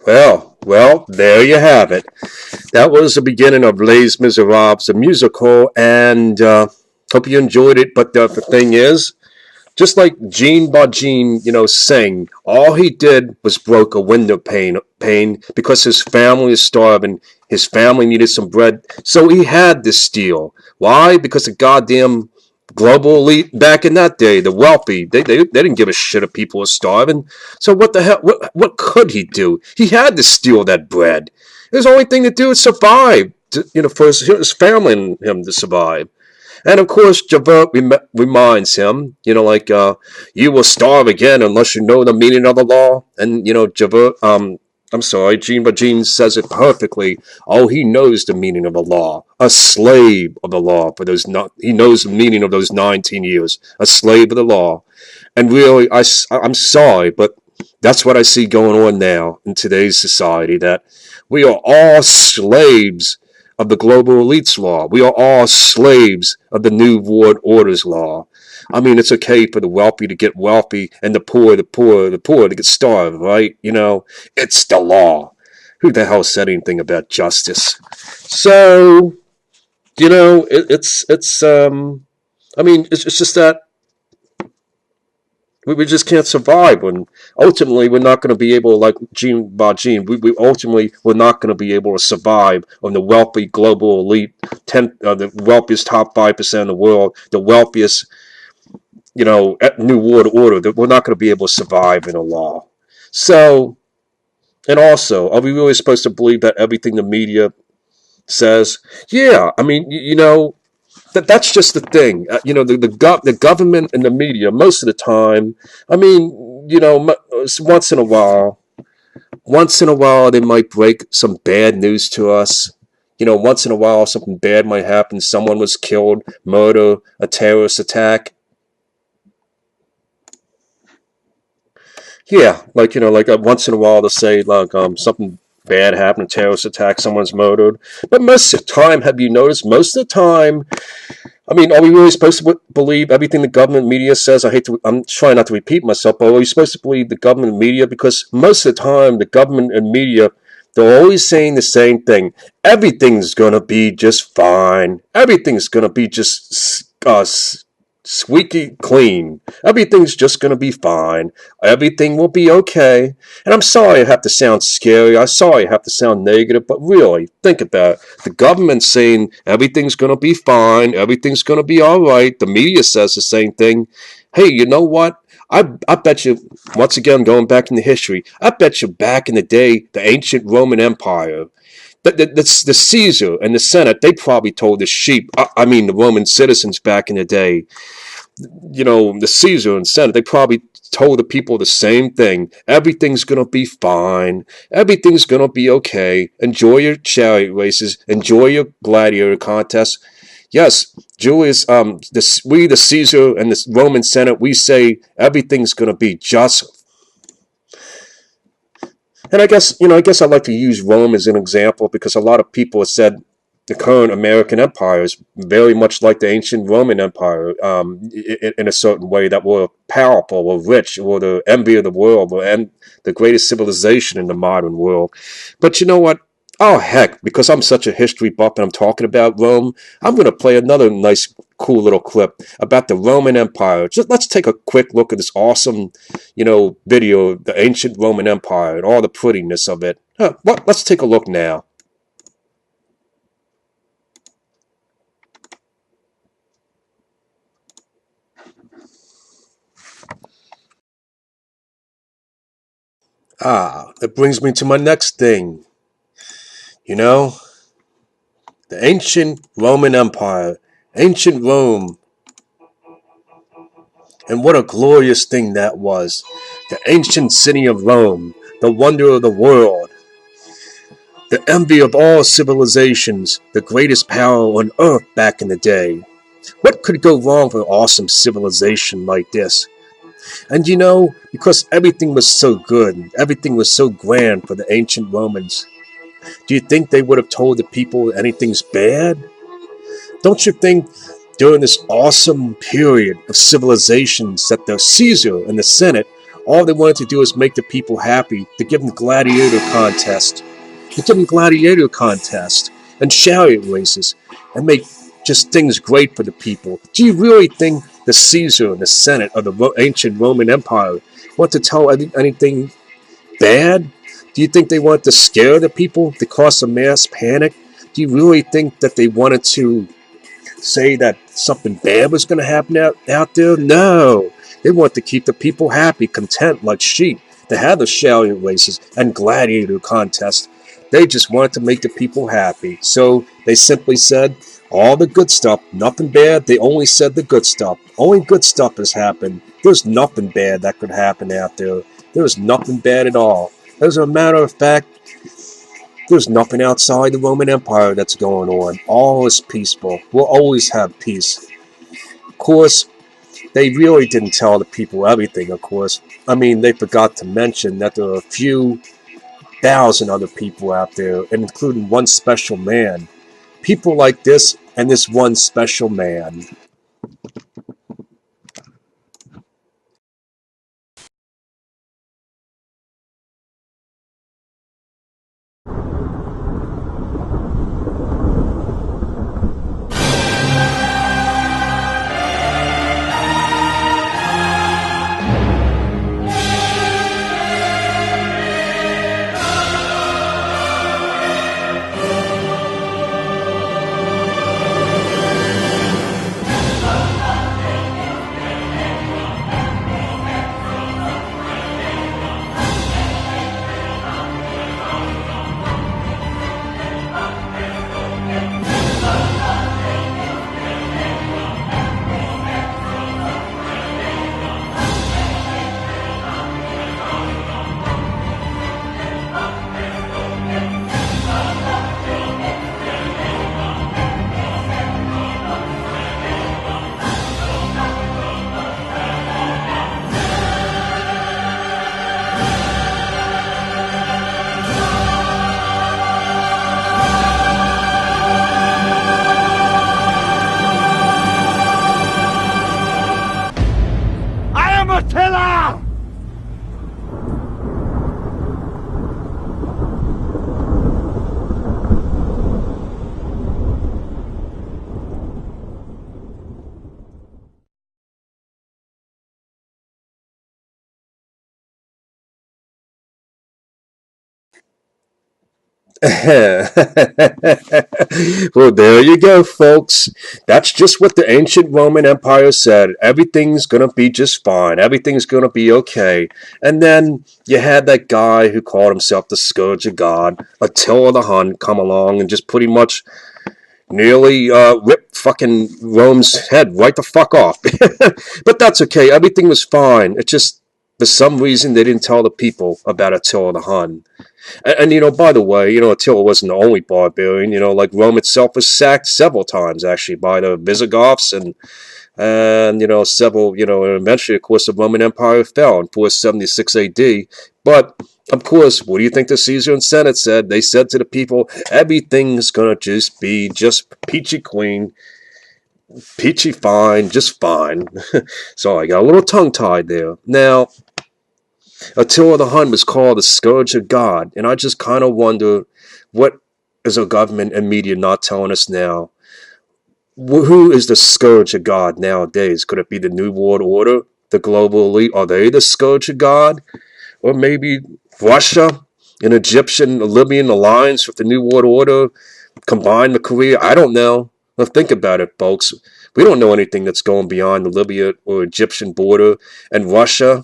Well, there you have it. That was the beginning of Les Miserables, the musical, and hope you enjoyed it. But the thing is, just like Gene Jean, sang, all he did was broke a window pane because his family is starving. His family needed some bread, so he had to steal. Why? Because the goddamn global elite back in that day, the wealthy, they didn't give a shit if people were starving. So what the hell? What could he do? He had to steal that bread. His only thing to do is survive. For his family and him to survive. And of course, Javert reminds him, you will starve again unless you know the meaning of the law. And, Javert, I'm sorry, Jean says it perfectly. Oh, he knows the meaning of the law. A slave of the law for those, not, he knows the meaning of those 19 years. A slave of the law. And really, I'm sorry, but that's what I see going on now in today's society, that we are all slaves of the global elites law. We are all slaves of the New World Order's law. I mean, it's okay for the wealthy to get wealthy and the poor to get starved, right? It's the law. Who the hell said anything about justice? So, it's just that we just can't survive when ultimately we're not going to be able, like Gene Bajin, we ultimately we're not going to be able to survive on the wealthy global elite, the wealthiest top 5% of the world, the wealthiest, New World Order. That we're not going to be able to survive in a law. So, and also, are we really supposed to believe that everything the media says? Yeah, I mean, that's just the thing. The government and the media most of the time. I mean, once in a while they might break some bad news to us. Once in a while something bad might happen. Someone was killed, murder, a terrorist attack. Yeah, once in a while they'll say something bad happened, a terrorist attack, someone's murdered. But most of the time, have you noticed? Most of the time, I mean, are we really supposed to believe everything the government media says? I'm trying not to repeat myself, but are we supposed to believe the government media? Because most of the time, the government and media, they're always saying the same thing. Everything's going to be just fine. Everything's going to be just squeaky clean. Everything's just going to be fine. Everything will be okay. And I'm sorry I have to sound scary. I'm sorry I have to sound negative, but really, think about it. The government's saying everything's going to be fine. Everything's going to be all right. The media says the same thing. Hey, you know what? I bet you, once again, going back into history, I bet you back in the day, the ancient Roman Empire, the Caesar and the Senate, they probably told the sheep, I mean the Roman citizens back in the day, the Caesar and Senate, they probably told the people the same thing. Everything's going to be fine. Everything's going to be okay. Enjoy your chariot races. Enjoy your gladiator contests. Yes, Julius, we, the Caesar and the Roman Senate, we say everything's going to be just. And I guess I'd like to use Rome as an example because a lot of people have said the current American empire is very much like the ancient Roman Empire, in a certain way, that we're powerful, we're rich, we're the envy of the world, we're the greatest civilization in the modern world. But you know what? Oh, heck, because I'm such a history buff and I'm talking about Rome, I'm going to play another nice, cool little clip about the Roman Empire. Just let's take a quick look at this awesome, video of the ancient Roman Empire and all the prettiness of it. Let's take a look now. That brings me to my next thing. You know, the ancient Roman Empire, ancient Rome, and what a glorious thing that was. The ancient city of Rome, the wonder of the world, the envy of all civilizations, the greatest power on earth back in the day. What could go wrong for an awesome civilization like this? And because everything was so good, everything was so grand for the ancient Romans, do you think they would have told the people anything's bad? Don't you think during this awesome period of civilizations that the Caesar and the Senate All they wanted to do is make the people happy, to give them gladiator contest. To give them gladiator contest and chariot races and make just things great for the people. Do you really think the Caesar and the Senate of the ancient Roman Empire want to tell anything bad? Do you think they wanted to scare the people, to cause a mass panic? Do you really think that they wanted to say that something bad was going to happen out there? No. They want to keep the people happy, content like sheep, to have the chariot races and gladiator contests. They just wanted to make the people happy. So they simply said all the good stuff, nothing bad. They only said the good stuff. Only good stuff has happened. There's nothing bad that could happen out there. There's nothing bad at all. As a matter of fact, there's nothing outside the Roman Empire that's going on. All is peaceful. We'll always have peace. Of course, they really didn't tell the people everything, of course. I mean, they forgot to mention that there are a few thousand other people out there, including one special man. People like this and this one special man. Well, there you go, folks. That's just what the ancient Roman Empire said. Everything's gonna be just fine. Everything's gonna be okay. And then you had that guy who called himself the Scourge of God, Attila the Hun, come along and just pretty much nearly ripped fucking Rome's head right the fuck off. But that's okay. Everything was fine. It's just for some reason they didn't tell the people about Attila the Hun. By the way, Attila wasn't the only barbarian. Like Rome itself was sacked several times, actually, by the Visigoths and several, and eventually, of course, the Roman Empire fell in 476 AD. But, of course, what do you think the Caesar and Senate said? They said to the people, everything's going to just be just peachy clean, peachy fine, just fine. So I got a little tongue-tied there. Now, Attila the Hun was called the Scourge of God, and I just kind of wonder, what is our government and media not telling us now? Who is the Scourge of God nowadays? Could it be the New World Order, the global elite? Are they the Scourge of God? Or maybe Russia, an Egyptian, a Libyan alliance with the New World Order, combined with Korea? I don't know. Now think about it, folks. We don't know anything that's going beyond the Libya or Egyptian border. And Russia,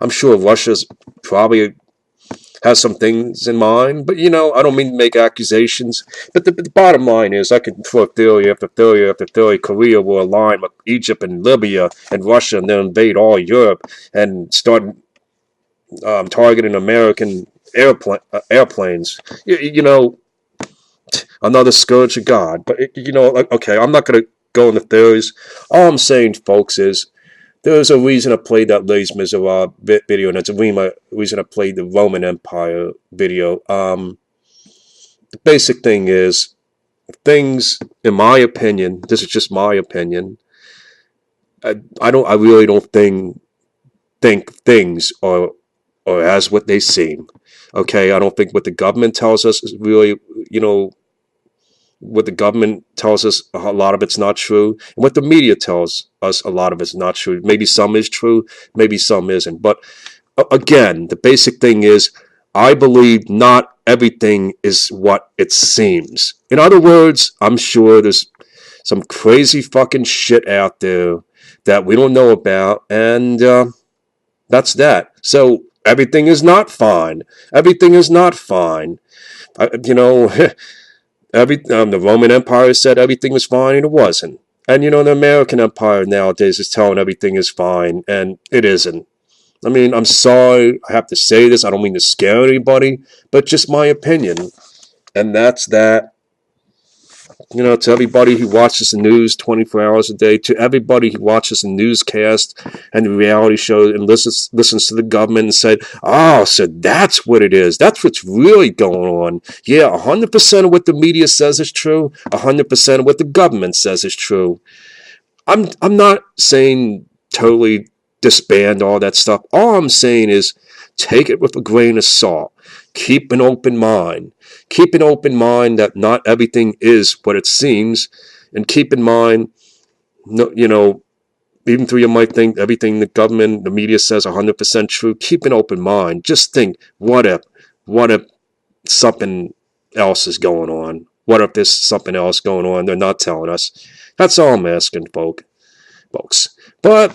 I'm sure Russia's probably has some things in mind, but I don't mean to make accusations. But the bottom line is, I could throw theory after theory after theory. Korea will align with Egypt and Libya and Russia, and then invade all Europe and start targeting American airplanes. Another scourge of God. But okay, I'm not going to go into theories. All I'm saying, folks, is there's a reason I played that Les Miserables video, and there's a reason I played the Roman Empire video. The basic thing is, things, in my opinion, this is just my opinion, I really don't think think things are as what they seem. Okay, I don't think what the government tells us is really, what the government tells us, a lot of it's not true. And what the media tells us, a lot of it's not true. Maybe some is true, maybe some isn't. But again, the basic thing is, I believe not everything is what it seems. In other words, I'm sure there's some crazy fucking shit out there that we don't know about, and that's that. So everything is not fine. Everything is not fine. The Roman Empire said everything was fine, and it wasn't. And the American Empire nowadays is telling everything is fine, and it isn't. I mean, I'm sorry I have to say this. I don't mean to scare anybody, but just my opinion. And that's that. To everybody who watches the news 24 hours a day, to everybody who watches the newscast and the reality show and listens to the government and said, oh, so that's what it is. That's what's really going on. Yeah, 100% of what the media says is true. 100% of what the government says is true. I'm not saying totally disband all that stuff. All I'm saying is take it with a grain of salt. Keep an open mind. Keep an open mind that not everything is what it seems, and keep in mind, even though you might think everything the government, the media says 100% true, keep an open mind. Just think, what if something else is going on? What if there's something else going on they're not telling us? That's all I'm asking, folks. But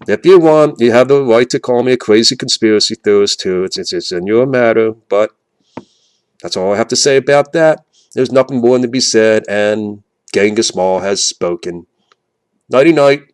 if you want, you have the right to call me a crazy conspiracy theorist too. It's in your matter, but that's all I have to say about that. There's nothing more to be said, and Genghis Mahal has spoken. Nighty night.